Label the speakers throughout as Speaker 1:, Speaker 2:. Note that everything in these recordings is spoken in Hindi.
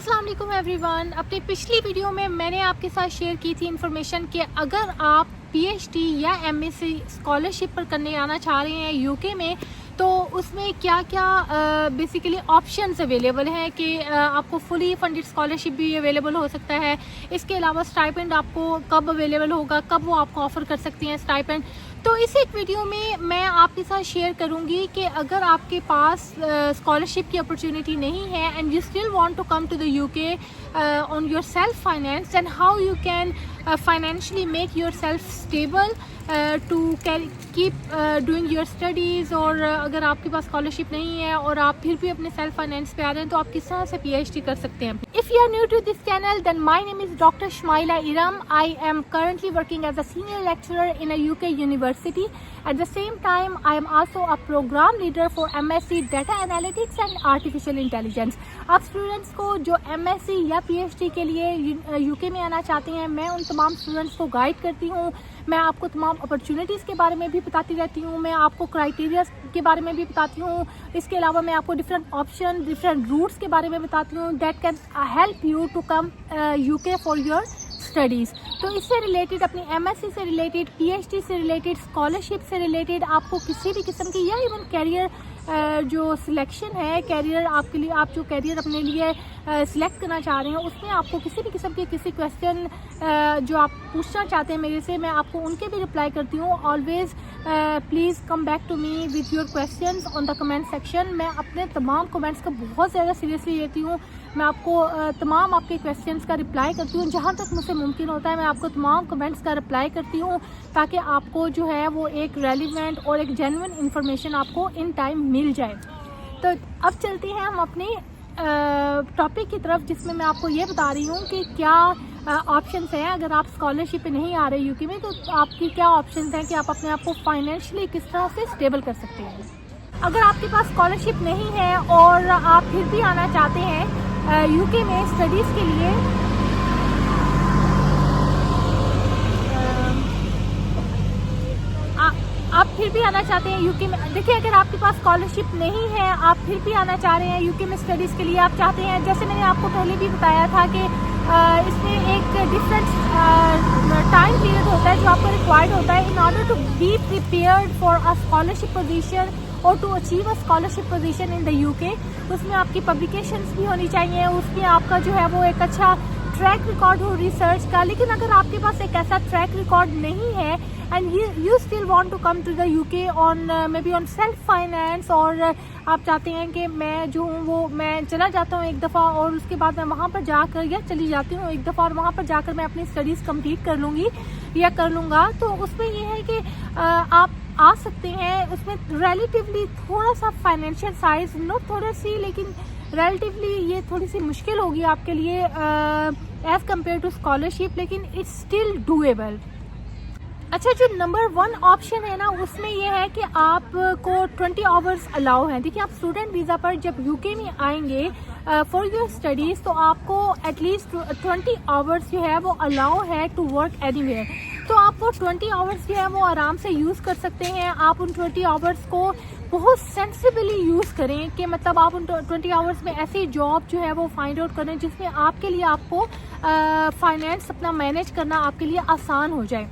Speaker 1: अस्सलाम वालेकुम एवरीवन। अपनी पिछली वीडियो में मैंने आपके साथ शेयर की थी इन्फॉर्मेशन कि अगर आप पीएचडी या एमएससी स्कॉलरशिप पर करने आना चाह रहे हैं यूके में, तो उसमें क्या क्या बेसिकली ऑप्शंस अवेलेबल हैं कि आपको फुली फंडेड स्कॉलरशिप भी अवेलेबल हो सकता है। इसके अलावा स्टाइपेंड आपको कब अवेलेबल होगा, कब वो आपको ऑफ़र कर सकती हैं स्टाइपेंड। तो इस एक वीडियो में मैं आपके साथ शेयर करूंगी कि अगर आपके पास स्कॉलरशिप की अपॉर्चुनिटी नहीं है and you still want to come to the UK on your self finance, and how you can financially make yourself stable to keep doing your studies. और अगर आपके पास स्कॉलरशिप नहीं है और आप फिर भी अपने सेल्फ फाइनेंस पे आ रहे हैं, तो आप किस तरह से पीएचडी कर सकते हैं। If you are new to this channel, then my name is doctor Shamaila Iram. I am currently working as a senior lecturer in a UK university. At the same time, I am also a program leader for MSc Data Analytics and Artificial Intelligence. आप स्टूडेंट्स को जो MSc या PhD के लिए यूके में आना चाहते हैं, मैं उन तमाम स्टूडेंट्स को गाइड करती हूँ। मैं आपको तमाम अपॉर्चुनिटीज़ के बारे में भी बताती रहती हूँ, मैं आपको क्राइटेरिया के बारे में भी बताती हूँ। इसके अलावा मैं आपको डिफरेंट ऑप्शन, डिफरेंट रूट्स के बारे में बताती हूँ that can help you to come UK for your studies. तो इससे रिलेटेड, अपनी एमएससी से रिलेटेड, पीएचडी से रिलेटेड, स्कॉलरशिप से रिलेटेड, आपको किसी भी किस्म की या इवन कैरियर जो सिलेक्शन है, कैरियर आपके लिए, आप जो कैरियर अपने लिए सिलेक्ट करना चाह रहे हैं, उसमें आपको किसी भी किस्म के किसी क्वेश्चन जो आप पूछना चाहते हैं मेरे से, मैं आपको उनके भी रिप्लाई करती हूँ। Always please come back to me with your questions on the comment section. मैं अपने तमाम कमेंट्स को बहुत ज़्यादा सीरियसली लेती हूँ। मैं आपको तमाम आपके क्वेश्चंस का रिप्लाई करती हूँ, जहाँ तक मुझसे मुमकिन होता है मैं आपको तमाम कमेंट्स का रिप्लाई करती हूँ, ताकि आपको जो है वो एक रेलिवेंट और एक जेन्युइन इन्फॉर्मेशन आपको इन टाइम मिल जाए। तो अब चलते हैं हम अपने टॉपिक की तरफ, जिसमें मैं आपको ये बता रही हूँ कि क्या ऑप्शंस हैं। अगर आप स्कॉलरशिप पे नहीं आ रहे यूके में, तो आपकी क्या ऑप्शंस हैं कि आप अपने आप को फाइनेंशियली किस तरह से स्टेबल कर सकते हैं। अगर आपके पास स्कॉलरशिप नहीं है और आप फिर भी आना चाहते हैं यूके में स्टडीज़ के लिए, आप फिर भी आना चाहते हैं यूके में, देखिए अगर आपके पास स्कॉलरशिप नहीं है, आप फिर भी आना चाह रहे हैं यूके में स्टडीज़ के लिए, आप चाहते हैं, जैसे मैंने आपको पहले भी बताया था कि इसमें एक डिफरेंट टाइम पीरियड होता है जो आपको रिक्वायर्ड होता है in order to be prepared for a scholarship position और to achieve a scholarship position in the UK. उसमें आपकी पब्लिकेशंस भी होनी चाहिए, उसमें आपका जो है वो एक अच्छा ट्रैक रिकॉर्ड हो रिसर्च का। लेकिन अगर आपके पास एक ऐसा ट्रैक रिकॉर्ड नहीं है and you still want to come to the UK on maybe on self finance, और आप चाहते हैं कि मैं जो हूँ वो मैं चला जाता हूँ एक दफ़ा और उसके बाद मैं वहाँ पर जाकर, या चली जाती हूँ एक दफ़ा और वहाँ पर जाकर मैं अपनी स्टडीज़ कंप्लीट कर लूँगी या कर लूँगा, तो उसमें ये है कि आप आ सकते हैं। उसमें रिलेटिवली थोड़ा सा फाइनेंशियल साइज, नॉट थोड़ी सी, लेकिन रिलेटिवली ये थोड़ी सी मुश्किल होगी आपके लिए एज़ कम्पेयर टू स्कॉलरशिप, लेकिन इट्स स्टिल डूएबल। अच्छा, जो नंबर 1 ऑप्शन है ना, उसमें यह है कि आपको 20 आवर्स अलाउ हैं। देखिए, आप स्टूडेंट वीज़ा पर जब यूके में आएंगे फॉर योर स्टडीज़, तो आपको एटलीस्ट 20 आवर्स जो है वो अलाउ है टू वर्क एनीवेयर। तो आप वो 20 आवर्स जो है वो आराम से यूज़ कर सकते हैं। आप उन 20 आवर्स को बहुत सेंसिबली यूज़ करें, कि मतलब आप उन 20 आवर्स में ऐसी जॉब जो है वो फाइंड आउट करें जिसमें आपके लिए, आपको फाइनेंस अपना मैनेज करना आपके लिए आसान हो जाए।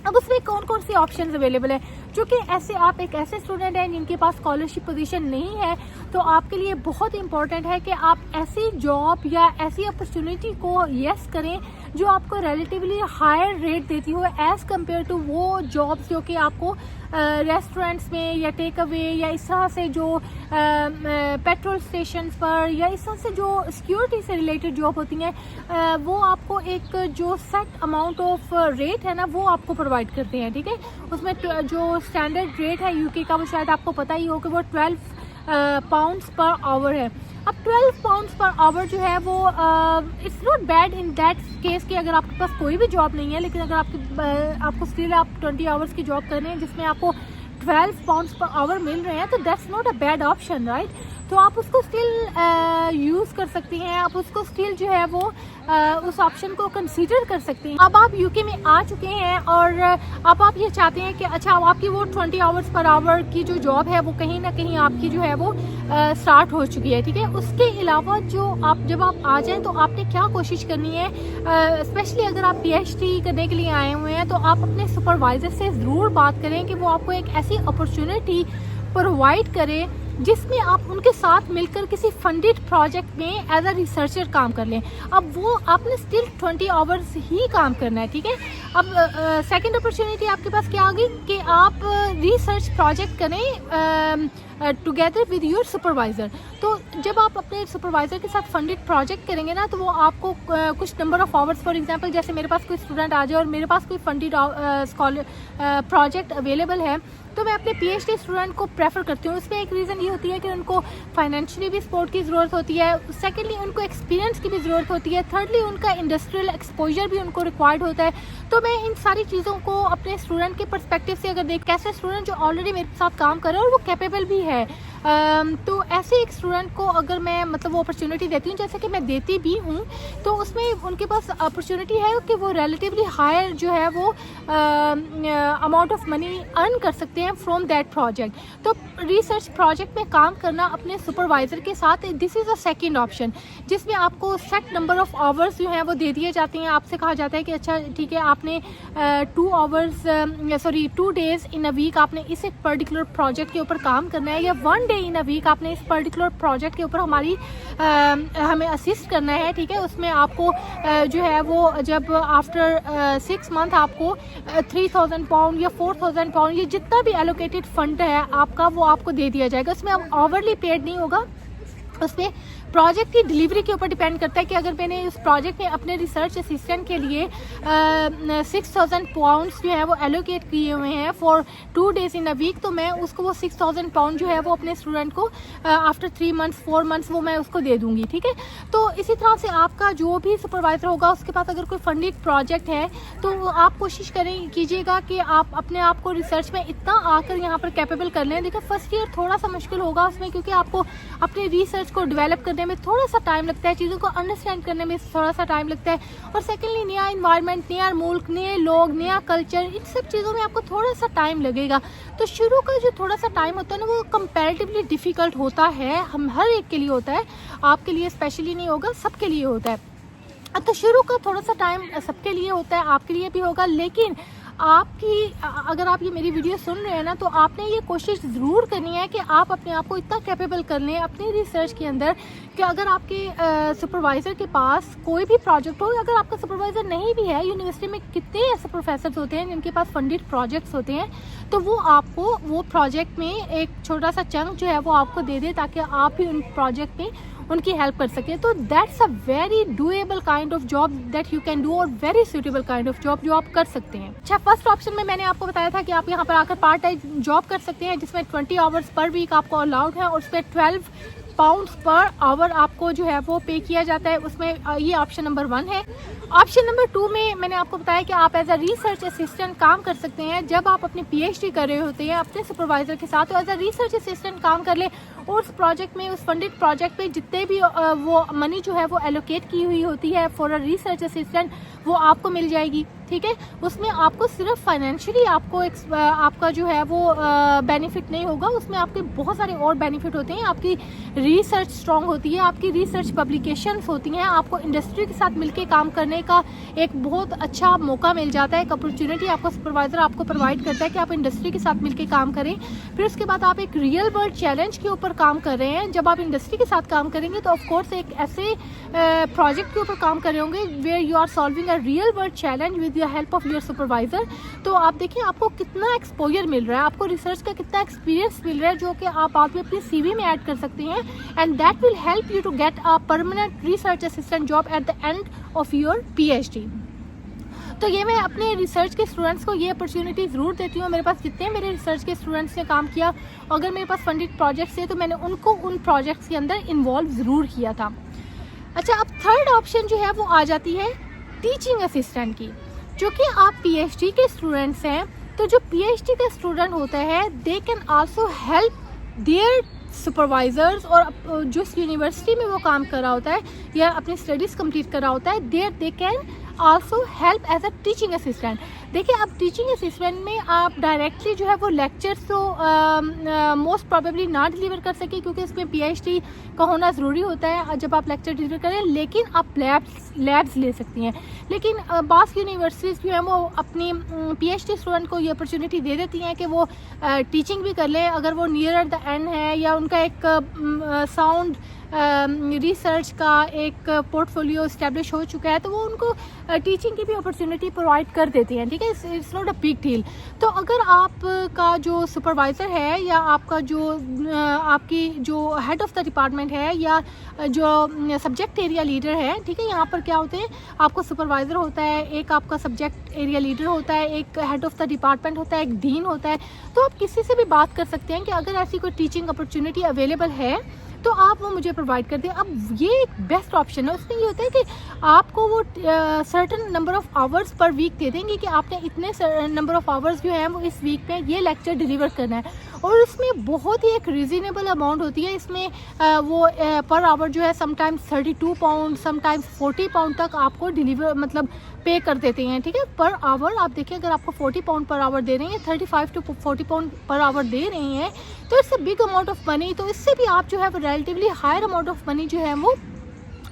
Speaker 1: अब उसमें कौन कौन सी ऑप्शंस अवेलेबल है, जो कि ऐसे आप एक ऐसे स्टूडेंट हैं जिनके पास स्कॉलरशिप पोजीशन नहीं है, तो आपके लिए बहुत इंपॉर्टेंट है कि आप ऐसी जॉब या ऐसी अपॉर्चुनिटी को यस करें जो आपको रिलेटिवली हायर रेट देती हो एज़ कम्पेयर टू वो जॉब्स जो कि आपको रेस्टोरेंट्स में या टेक अवे या इस तरह से जो पेट्रोल स्टेशन पर या इस तरह से जो सिक्योरिटी से रिलेटेड जॉब होती हैं, वो आपको एक जो सेट अमाउंट ऑफ रेट है ना, वो आपको प्रोवाइड करते हैं। ठीक है, उसमें जो स्टैंडर्ड रेट है यूके का, वो शायद आपको पता ही हो कि वो 12 पाउंड्स पर आवर है। अब 12 पाउंड्स पर आवर जो है वो it's not bad in that case कि अगर आपके पास कोई भी जॉब नहीं है, लेकिन अगर आपको स्टिल आप 20 आवर्स की जॉब कर रहे हैं जिसमें आपको 12 पाउंड्स पर आवर मिल रहे हैं, तो that's not a bad option, right. तो आप उसको स्टिल यूज़ कर सकती हैं, आप उसको स्टिल जो है वो उस ऑप्शन को कंसीडर कर सकते हैं। अब आप यूके में आ चुके हैं और अब आप ये चाहते हैं कि अच्छा आपकी वो 20 आवर्स पर आवर की जो जॉब है वो कहीं ना कहीं आपकी जो है वो स्टार्ट हो चुकी है, ठीक है। उसके अलावा जो आप जब आप आ जाएं तो आपने क्या कोशिश करनी है, स्पेशली अगर आप PhD करने के लिए आए हुए हैं तो आप अपने सुपरवाइज़र से ज़रूर बात करें कि वो आपको एक ऐसी अपॉर्चुनिटी प्रोवाइड करें जिसमें आप उनके साथ मिलकर किसी फंडेड प्रोजेक्ट में एज अ रिसर्चर काम कर लें। अब वो आपने स्टिल 20 आवर्स ही काम करना है, ठीक है। अब सेकंड अपॉर्चुनिटी आपके पास क्या आ गई कि आप रिसर्च प्रोजेक्ट करें टुगेदर विद योर सुपरवाइज़र। तो जब आप अपने सुपरवाइज़र के साथ फंडेड प्रोजेक्ट करेंगे ना तो वो आपको कुछ number of hours, for example जैसे मेरे पास कोई स्टूडेंट आ जाए और मेरे पास कोई फंडेड प्रोजेक्ट अवेलेबल है तो मैं अपने PhD स्टूडेंट को प्रेफर करती हूँ। उसमें एक रीज़न ये होती है कि उनको फाइनेंशियली भी सपोर्ट की ज़रूरत होती है, सेकेंडली उनको एक्सपीरियंस की भी ज़रूरत होती है, थर्डली उनका इंडस्ट्रियल एक्सपोजर भी उनको रिक्वायर्ड होता है। तो मैं इन सारी चीज़ों को अपने स्टूडेंट के पर्सपेक्टिव से अगर देख, कैसे स्टूडेंट जो ऑलरेडी मेरे साथ काम कर रहे हैं और वो कैपेबल भी है, तो ऐसे एक स्टूडेंट को अगर मैं मतलब वो अपॉर्चुनिटी देती हूँ, जैसे कि मैं देती भी हूँ, तो उसमें उनके पास अपॉर्चुनिटी है कि वो रिलेटिवली हायर जो है वो अमाउंट ऑफ मनी अर्न कर सकते हैं फ्रॉम दैट प्रोजेक्ट। तो रिसर्च प्रोजेक्ट में काम करना अपने सुपरवाइज़र के साथ, this is a second option, जिसमें आपको सेट नंबर ऑफ आवर्स जो हैं वो दे दिए जाते हैं। आपसे कहा जाता है कि अच्छा ठीक है, आपने 2 डेज़ इन अ वीक आपने इस एक पर्टिकुलर प्रोजेक्ट के ऊपर काम करना है, या 1 डे इन अ वीक आपने इस पर्टिकुलर प्रोजेक्ट के ऊपर हमें असिस्ट करना है, ठीक है। उसमें आपको जो है वो जब आफ्टर 6 मंथ आपको 3000 पाउंड या 4000 पाउंड, ये जितना भी एलोकेटेड फंड है आपका वो आपको दे दिया जाएगा। उसमें अब आवरली पेड नहीं होगा, उसमें प्रोजेक्ट की डिलीवरी के ऊपर डिपेंड करता है कि अगर मैंने उस प्रोजेक्ट में अपने रिसर्च असिस्टेंट के लिए 6000 पाउंड्स जो है वो एलोकेट किए हुए हैं for 2 days in a week, तो मैं उसको वो 6000 पाउंड जो है वो अपने स्टूडेंट को आफ्टर 3 मंथ्स 4 मंथ्स वो मैं उसको दे दूंगी, ठीक है। तो इसी तरह से आपका जो भी सुपरवाइज़र होगा उसके पास अगर कोई फंडेड प्रोजेक्ट है तो आप कोशिश कीजिएगा कि आप अपने आप को रिसर्च में इतना आकर यहाँ पर कैपेबल कर लें। देखिए फर्स्ट ईयर थोड़ा सा मुश्किल होगा उसमें, क्योंकि आपको अपने रिसर्च को डेवलप करने में थोड़ा सा टाइम लगता है, चीज़ों को अंडरस्टैंड करने में थोड़ा सा टाइम लगता है, और सेकेंडली नया इन्वायरमेंट, नया मुल्क, नए लोग, नया कल्चर, इन सब चीज़ों में आपको थोड़ा सा टाइम लगेगा। तो शुरू का जो थोड़ा सा टाइम होता है ना वो कंपैरेटिवली डिफ़िकल्ट होता है, हम हर एक के लिए होता है, आपके लिए स्पेशली नहीं होगा, सबके लिए होता है। तो शुरू का थोड़ा सा टाइम सबके लिए होता है, आपके लिए भी होगा, लेकिन अगर आप ये मेरी वीडियो सुन रहे हैं ना तो आपने ये कोशिश ज़रूर करनी है कि आप अपने आप को इतना कैपेबल कर लें अपनी रिसर्च के अंदर कि अगर आपके सुपरवाइज़र के पास कोई भी प्रोजेक्ट हो, अगर आपका सुपरवाइज़र नहीं भी है, यूनिवर्सिटी में कितने ऐसे प्रोफेसर्स होते हैं जिनके पास फंडेड प्रोजेक्ट्स होते हैं, तो वो आपको वो प्रोजेक्ट में एक छोटा सा चंक जो है वो आपको दे दे ताकि आप भी उन प्रोजेक्ट में उनकी हेल्प कर सकें। तो that's a very doable kind of job that you can do, और very suitable kind of job जो आप कर सकते हैं। अच्छा, फर्स्ट ऑप्शन में मैंने आपको बताया था कि आप यहाँ पर आकर पार्ट टाइम जॉब कर सकते हैं जिसमें 20 आवर्स पर वीक आपको अलाउड है और उस पर 12 पाउंड्स पर आवर आपको जो है वो पे किया जाता है। उसमें ये ऑप्शन नंबर 1 है। ऑप्शन नंबर 2 में मैंने आपको बताया कि आप एज अ रिसर्च असिस्टेंट काम कर सकते हैं जब आप अपनी PhD कर रहे होते हैं अपने सुपरवाइज़र के साथ, तो एज अ रिसर्च असिस्टेंट काम कर ले और उस प्रोजेक्ट में, उस फंडेड प्रोजेक्ट पे जितने भी वो मनी जो है वो एलोकेट की हुई होती है फॉर अ रिसर्च असिस्टेंट वो आपको मिल जाएगी, ठीक है। उसमें आपको सिर्फ फाइनेंशियली आपका जो है वो बेनिफिट नहीं होगा, उसमें आपके बहुत सारे और बेनिफिट होते हैं। आपकी रिसर्च स्ट्रॉन्ग होती है, आपकी रिसर्च पब्लिकेशंस होती हैं, आपको इंडस्ट्री के साथ मिलकर काम करने का एक बहुत अच्छा मौका मिल जाता है, एक अपॉर्चुनिटी आपको सुपरवाइज़र आपको प्रोवाइड करता है कि आप इंडस्ट्री के साथ मिलकर काम करें। फिर उसके बाद आप एक रियल वर्ल्ड चैलेंज के ऊपर काम कर रहे हैं। जब आप इंडस्ट्री के साथ काम करेंगे तो ऑफकोर्स एक ऐसे प्रोजेक्ट के ऊपर काम कर रहे होंगे where you are solving a real world challenge with the help of your supervisor. तो आप देखिए आपको कितना एक्सपोजर मिल रहा है, आपको रिसर्च का कितना एक्सपीरियंस मिल रहा है जो कि आप बाद में अपनी CV में ऐड कर सकते हैं, and that will help you to get a permanent research assistant job at the end of your PhD। तो ये मैं अपने रिसर्च के स्टूडेंट्स को ये अपॉर्चुनिटी ज़रूर देती हूँ। मेरे पास जितने मेरे रिसर्च के स्टूडेंट्स ने काम किया, अगर मेरे पास फंडेड प्रोजेक्ट्स थे तो मैंने उनको उन प्रोजेक्ट्स के अंदर इन्वॉल्व ज़रूर किया था। अच्छा, अब थर्ड ऑप्शन जो है वो आ जाती है टीचिंग असिस्टेंट की। जो कि आप PhD के स्टूडेंट्स हैं, तो जो PhD का स्टूडेंट होता है they can also help their supervisors और जिस यूनिवर्सिटी में वो काम कर रहा होता है या अपनी स्टडीज़ कंप्लीट कर रहा होता है, there they can also help as a teaching assistant. देखिए, अब टीचिंग असिस्टेंट में आप डायरेक्टली जो है वो लेक्चर्स तो मोस्ट प्रोबेबली ना डिलीवर कर सके, क्योंकि इसमें PhD का होना ज़रूरी होता है जब आप लेक्चर डिलीवर करें, लेकिन आप लैब्स ले सकती हैं। लेकिन बास यूनिवर्सिटीज़ जो हैं वो अपनी PhD स्टूडेंट को ये अपॉर्चुनिटी दे देती हैं कि वो टीचिंग भी कर लें अगर वो नियर एट द एंड है या उनका एक साउंड रिसर्च का एक पोर्टफोलियो इस्टेब्लिश हो चुका है, तो वो उनको टीचिंग की भी अपॉर्चुनिटी प्रोवाइड कर देती हैं। ठीक है, it's not a big deal. तो अगर आपका जो सुपरवाइज़र है या आपका जो आपकी जो हेड ऑफ़ द डिपार्टमेंट है या जो सब्जेक्ट एरिया लीडर है, ठीक है, यहाँ पर क्या होते हैं, आपको सुपरवाइज़र होता है, एक आपका सब्जेक्ट एरिया लीडर होता है, एक हेड ऑफ़ द डिपार्टमेंट होता है, एक डीन होता है। तो आप किसी से भी बात कर सकते हैं कि अगर ऐसी कोई टीचिंग अपॉर्चुनिटी अवेलेबल है तो आप वो मुझे प्रोवाइड कर दें। अब ये एक बेस्ट ऑप्शन है। उसमें ये होता है कि आपको वो certain number of hours per week दे देंगे कि आपने इतने नंबर ऑफ़ आवर्स जो हैं वो इस वीक में ये लेक्चर डिलीवर करना है, और इसमें बहुत ही एक रीज़नेबल अमाउंट होती है। इसमें वो पर आवर जो है समटाइम्स 32 पाउंड, समटाइम्स 40 पाउंड तक आपको डिलीवर मतलब पे कर देते हैं। ठीक है, पर आवर आप देखिए, अगर आपको 40 पाउंड पर आवर दे रहे हैं, 35 टू 40 पाउंड पर आवर दे रहे हैं, तो it's a big amount of money. तो इससे भी आप जो है वो relatively higher amount of money जो है वो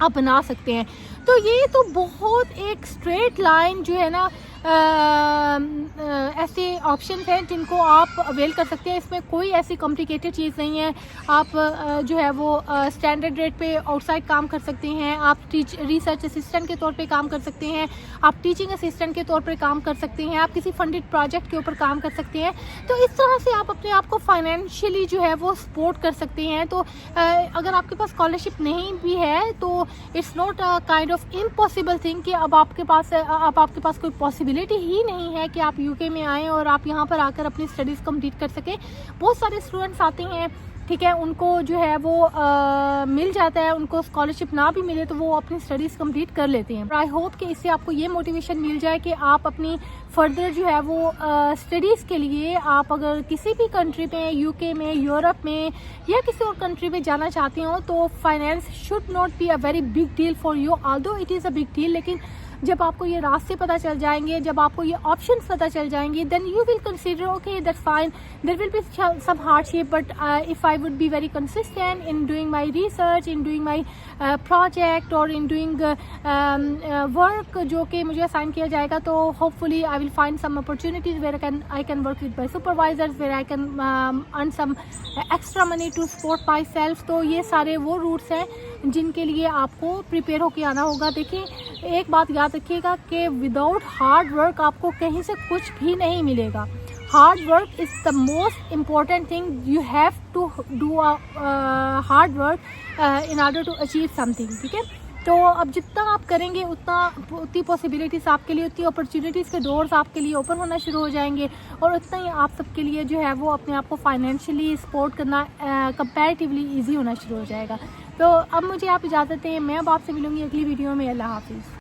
Speaker 1: आप बना सकते हैं। तो ये तो बहुत एक स्ट्रेट लाइन जो है ना ऐसे ऑप्शंस हैं जिनको आप अवेल कर सकते हैं। इसमें कोई ऐसी कॉम्प्लिकेटेड चीज़ नहीं है। आप जो है वो स्टैंडर्ड रेट पे आउटसाइड काम कर सकते हैं, आप रिसर्च असिस्टेंट के तौर पे काम कर सकते हैं, आप टीचिंग असिस्टेंट के तौर पे काम कर सकते हैं, आप किसी फंडेड प्रोजेक्ट के ऊपर काम कर सकते हैं। तो इस तरह से आप अपने आप को फाइनेंशियली जो है वो सपोर्ट कर सकते हैं। तो अगर आपके पास स्कॉलरशिप नहीं भी है तो it's not a kind of impossible thing कि अब आपके पास कोई पॉसिबिलिटी ही नहीं है कि आप यूके में आएँ और आप यहाँ पर आकर अपनी स्टडीज़ कंप्लीट कर सकें। बहुत सारे स्टूडेंट्स आते हैं, ठीक है, उनको जो है वो मिल जाता है, उनको स्कॉलरशिप ना भी मिले तो वो अपनी स्टडीज़ कंप्लीट कर लेते हैं। आई होप कि इससे आपको ये मोटिवेशन मिल जाए कि आप अपनी फर्दर जो है वो स्टडीज़ के लिए आप अगर किसी भी कंट्री में, यूके में, यूरोप में या किसी और कंट्री में जाना चाहते हो तो finance should not be a very big deal for you, although it is a big deal. लेकिन जब आपको ये रास्ते पता चल जाएंगे, जब आपको ये ऑप्शंस पता चल जाएंगे, then you will consider okay that's fine, there will be some hardship, but if I would be very consistent in doing my research, in doing my project और इन डूइंग वर्क जो कि मुझे असाइन किया जाएगा, तो hopefully I will find some opportunities where I can work with my supervisors, where I can earn some extra money to support myself. तो ये सारे वो रूट्स हैं जिनके लिए आपको प्रिपेयर होकर आना होगा। देखिए, एक बात याद रखिएगा कि विदाउट हार्ड वर्क आपको कहीं से कुछ भी नहीं मिलेगा। Hard work is the most important thing, you have to do hard work in order to achieve something. ठीक है, तो अब जितना आप करेंगे उतनी पॉसिबिलिटीज़ आपके लिए, उतनी अपॉर्चुनिटीज़ के डोर्स आपके लिए ओपन होना शुरू हो जाएंगे, और उतना ही आप सबके लिए जो है वो अपने आप को फाइनेंशियली सपोर्ट करना कंपैरेटिवली ईजी होना शुरू हो जाएगा। तो अब मुझे आप इजाज़त दें, मैं अब आपसे मिलूँगी अगली वीडियो में। अल्लाह हाफिज़।